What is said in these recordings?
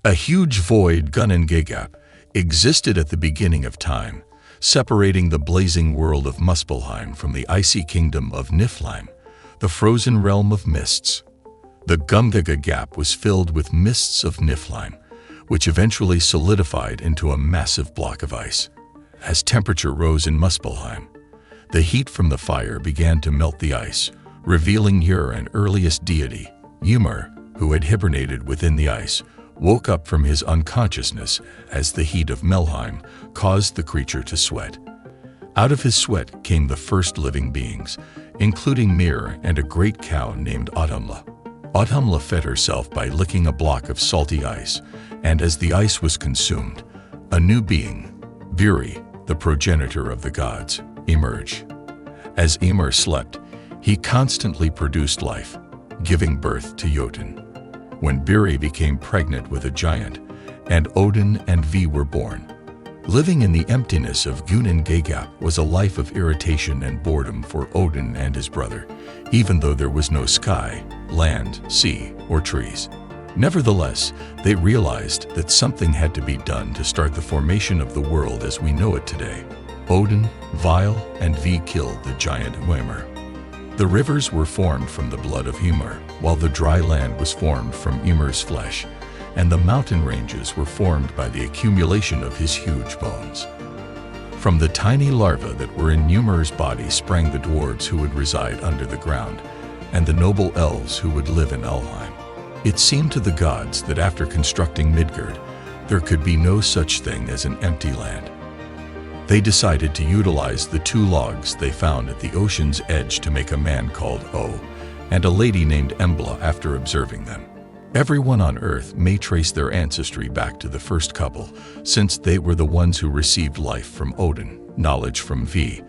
A huge void, Gunnin-Gagap, existed at the beginning of time, separating the blazing world of Muspelheim from the icy kingdom of Niflheim, the frozen realm of mists. The Gunnin Gap was filled with mists of Niflheim, which eventually solidified into a massive block of ice. As temperature rose in Muspelheim, the heat from the fire began to melt the ice, revealing Ymir, an earliest deity. Ymir, who had hibernated within the ice, woke up from his unconsciousness as the heat of Melheim caused the creature to sweat. Out of his sweat came the first living beings, including Myr and a great cow named Autumnla. Autumnla fed herself by licking a block of salty ice, and as the ice was consumed, a new being, Viri, the progenitor of the gods, emerged. As Ymir slept, he constantly produced life, giving birth to Jotun. When Viri became pregnant with a giant, and Odin and V were born. Living in the emptiness of Gunnin-Gagap was a life of irritation and boredom for Odin and his brother, even though there was no sky, land, sea, or trees. Nevertheless, they realized that something had to be done to start the formation of the world as we know it today. Odin, Vile, and V killed the giant Ymir. The rivers were formed from the blood of Ymir, while the dry land was formed from Ymir's flesh, and the mountain ranges were formed by the accumulation of his huge bones. From the tiny larvae that were in Ymir's body sprang the dwarves who would reside under the ground, and the noble elves who would live in Elfheim. It seemed to the gods that after constructing Midgard, there could be no such thing as an empty land. They decided to utilize the 2 logs they found at the ocean's edge to make a man called O and a lady named Embla after observing them. Everyone on Earth may trace their ancestry back to the first couple, since they were the ones who received life from Odin, knowledge from V,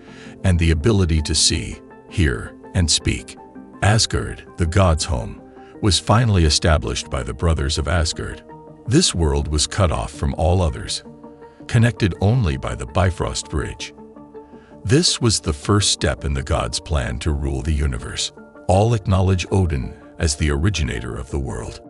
and the ability to see, hear, and speak. Asgard, the gods' home, was finally established by the brothers of Asgard. This world was cut off from all others, connected only by the Bifrost Bridge. This was the first step in the gods' plan to rule the universe. All acknowledge Odin as the originator of the world.